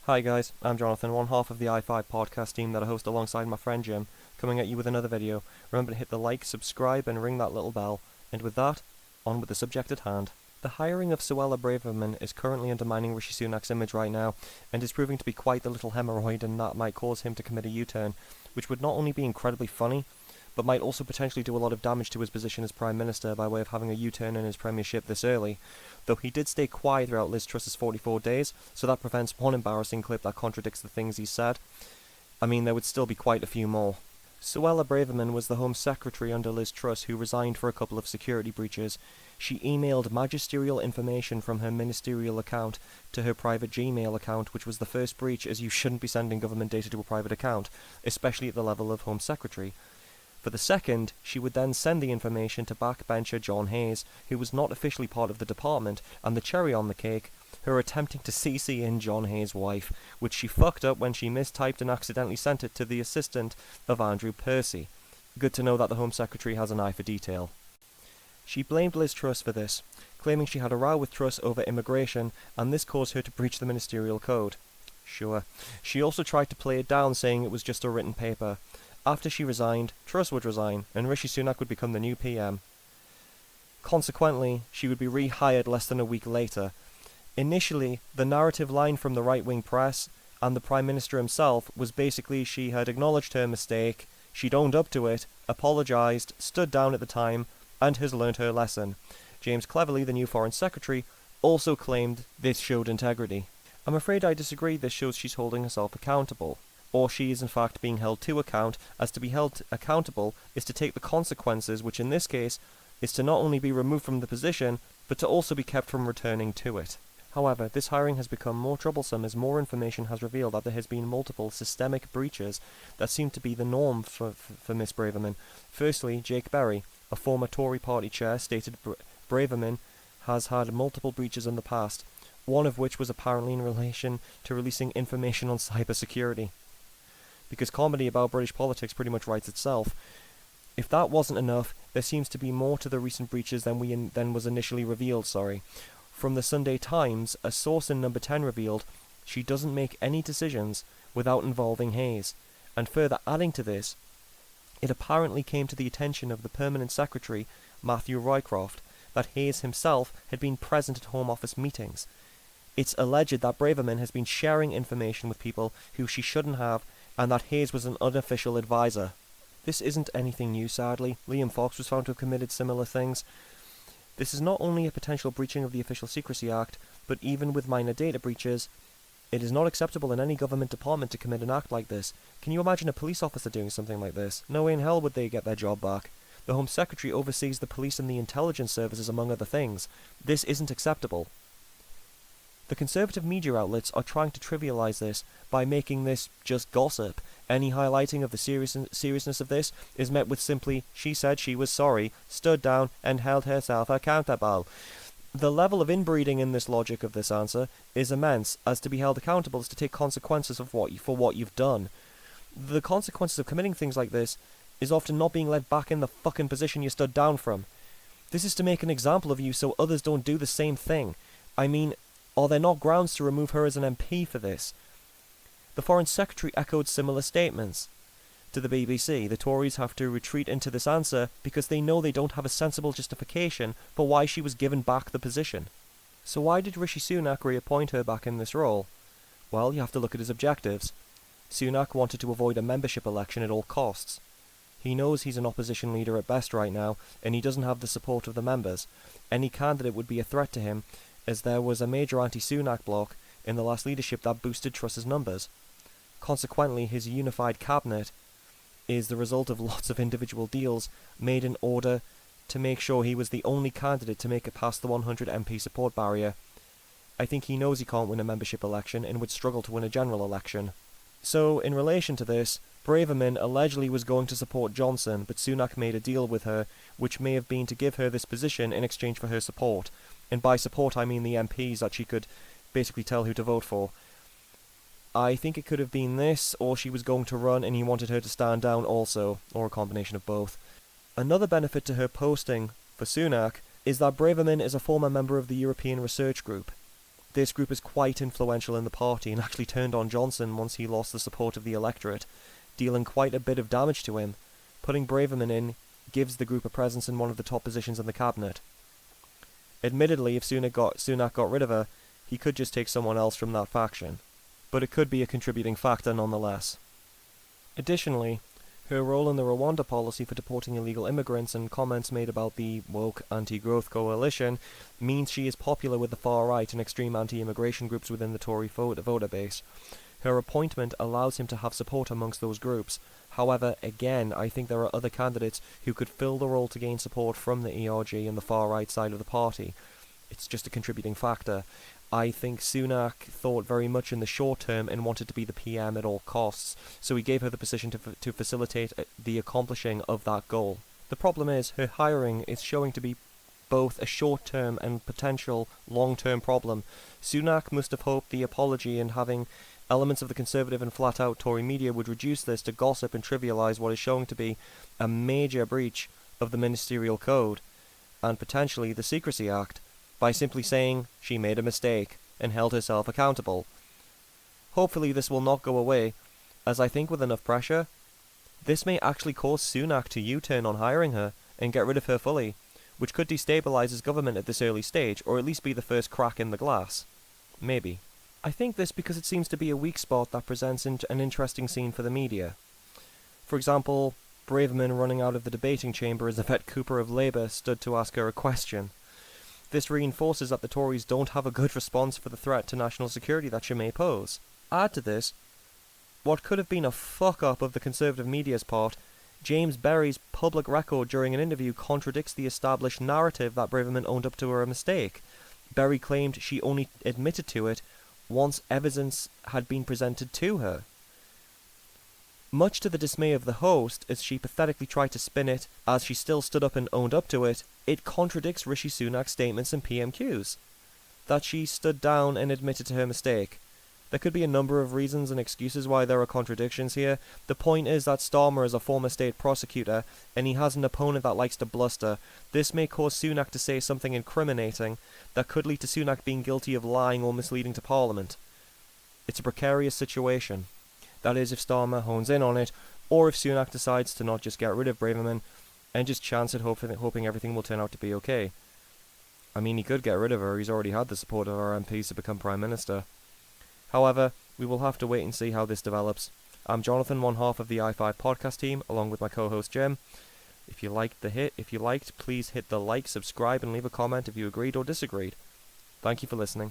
Hi guys, I'm Jonathan, one half of the i5 podcast team that I host alongside my friend Jim, coming at you with another video. Remember to hit the like, subscribe and ring that little bell. And with that, on with the subject at hand. The hiring of Suella Braverman is currently undermining Rishi Sunak's image right now, and is proving to be quite the little hemorrhoid, and that might cause him to commit a U-turn, which would not only be incredibly funny, but might also potentially do a lot of damage to his position as Prime Minister by way of having a U-turn in his premiership this early, though he did stay quiet throughout Liz Truss's 44 days, so that prevents one embarrassing clip that contradicts the things he said. I mean, there would still be quite a few more. Suella Braverman was the Home Secretary under Liz Truss who resigned for a couple of security breaches. She emailed magisterial information from her ministerial account to her private Gmail account, which was the first breach, as you shouldn't be sending government data to a private account, especially at the level of Home Secretary. For the second, she would then send the information to backbencher John Hayes, who was not officially part of the department, and the cherry on the cake, her attempting to CC in John Hayes' wife, which she fucked up when she mistyped and accidentally sent it to the assistant of Andrew Percy. Good to know that the Home Secretary has an eye for detail. She blamed Liz Truss for this, claiming she had a row with Truss over immigration, and this caused her to breach the ministerial code. Sure. She also tried to play it down, saying it was just a written paper. After she resigned, Truss would resign, and Rishi Sunak would become the new PM. Consequently, she would be rehired less than a week later. Initially, the narrative line from the right-wing press and the Prime Minister himself was basically she had acknowledged her mistake, she'd owned up to it, apologised, stood down at the time, and has learned her lesson. James Cleverly, the new Foreign Secretary, also claimed this showed integrity. I'm afraid I disagree. This shows she's holding herself accountable. Or she is in fact being held to account, as to be held accountable is to take the consequences, which in this case is to not only be removed from the position, but to also be kept from returning to it. However, this hiring has become more troublesome as more information has revealed that there has been multiple systemic breaches that seem to be the norm for Miss Braverman. Firstly, Jake Berry, a former Tory party chair, stated Braverman has had multiple breaches in the past, one of which was apparently in relation to releasing information on cybersecurity. Because comedy about British politics pretty much writes itself. If that wasn't enough, there seems to be more to the recent breaches than was initially revealed. From the Sunday Times, a source in Number 10 revealed she doesn't make any decisions without involving Hayes, and further adding to this, it apparently came to the attention of the Permanent Secretary, Matthew Roycroft, that Hayes himself had been present at Home Office meetings. It's alleged that Braverman has been sharing information with people who she shouldn't have, and that Hayes was an unofficial advisor. This isn't anything new, sadly. Liam Fox was found to have committed similar things. This is not only a potential breaching of the Official Secrecy Act, but even with minor data breaches, it is not acceptable in any government department to commit an act like this. Can you imagine a police officer doing something like this? No way in hell would they get their job back. The Home Secretary oversees the police and the intelligence services, among other things. This isn't acceptable. The conservative media outlets are trying to trivialise this by making this just gossip. Any highlighting of the seriousness of this is met with simply, she said she was sorry, stood down, and held herself accountable. The level of inbreeding in this logic of this answer is immense, as to be held accountable is to take consequences for what you've done. The consequences of committing things like this is often not being led back in the fucking position you stood down from. This is to make an example of you so others don't do the same thing. I mean, are there not grounds to remove her as an MP for this? The Foreign Secretary echoed similar statements. To the BBC, the Tories have to retreat into this answer because they know they don't have a sensible justification for why she was given back the position. So why did Rishi Sunak reappoint her back in this role? Well, you have to look at his objectives. Sunak wanted to avoid a membership election at all costs. He knows he's an opposition leader at best right now, and he doesn't have the support of the members. Any candidate would be a threat to him, as there was a major anti-Sunak bloc in the last leadership that boosted Truss's numbers. Consequently, his unified cabinet is the result of lots of individual deals made in order to make sure he was the only candidate to make it past the 100 MP support barrier. I think he knows he can't win a membership election and would struggle to win a general election. So, in relation to this, Braverman allegedly was going to support Johnson, but Sunak made a deal with her, which may have been to give her this position in exchange for her support. And by support I mean the MPs that she could basically tell who to vote for. I think it could have been this, or she was going to run and he wanted her to stand down also, or a combination of both. Another benefit to her posting for Sunak is that Braverman is a former member of the European Research Group. This group is quite influential in the party and actually turned on Johnson once he lost the support of the electorate, dealing quite a bit of damage to him. Putting Braverman in gives the group a presence in one of the top positions in the cabinet. Admittedly, if Sunak got rid of her, he could just take someone else from that faction, but it could be a contributing factor nonetheless. Additionally, her role in the Rwanda policy for deporting illegal immigrants and comments made about the woke anti-growth coalition means she is popular with the far right and extreme anti-immigration groups within the Tory voter base. Her appointment allows him to have support amongst those groups. However, again, I think there are other candidates who could fill the role to gain support from the ERG and the far right side of the party. It's just a contributing factor. I think Sunak thought very much in the short term and wanted to be the PM at all costs, so he gave her the position to facilitate the accomplishing of that goal. The problem is, her hiring is showing to be both a short-term and potential long-term problem. Sunak must have hoped the apology and having elements of the conservative and flat-out Tory media would reduce this to gossip and trivialise what is showing to be a major breach of the Ministerial Code, and potentially the Secrecy Act, by simply saying she made a mistake and held herself accountable. Hopefully this will not go away, as I think with enough pressure, this may actually cause Sunak to U-turn on hiring her and get rid of her fully, which could destabilise his government at this early stage, or at least be the first crack in the glass. Maybe. I think this because it seems to be a weak spot that presents an interesting scene for the media. For example, Braverman running out of the debating chamber as Yvette Cooper of Labour stood to ask her a question. This reinforces that the Tories don't have a good response for the threat to national security that she may pose. Add to this, what could have been a fuck-up of the Conservative media's part, James Berry's public record during an interview contradicts the established narrative that Braverman owned up to her mistake. Berry claimed she only admitted to it once evidence had been presented to her. Much to the dismay of the host, as she pathetically tried to spin it, as she still stood up and owned up to it, it contradicts Rishi Sunak's statements and PMQs. That she stood down and admitted to her mistake. There could be a number of reasons and excuses why there are contradictions here. The point is that Starmer is a former state prosecutor, and he has an opponent that likes to bluster. This may cause Sunak to say something incriminating that could lead to Sunak being guilty of lying or misleading to Parliament. It's a precarious situation. That is, if Starmer hones in on it, or if Sunak decides to not just get rid of Braverman and just chance it, hoping everything will turn out to be okay. I mean, he could get rid of her. He's already had the support of our MPs to become Prime Minister. However, we will have to wait and see how this develops. I'm Jonathan, one half of the i5 podcast team, along with my co-host Jim. If you liked, please hit the like, subscribe, and leave a comment if you agreed or disagreed. Thank you for listening.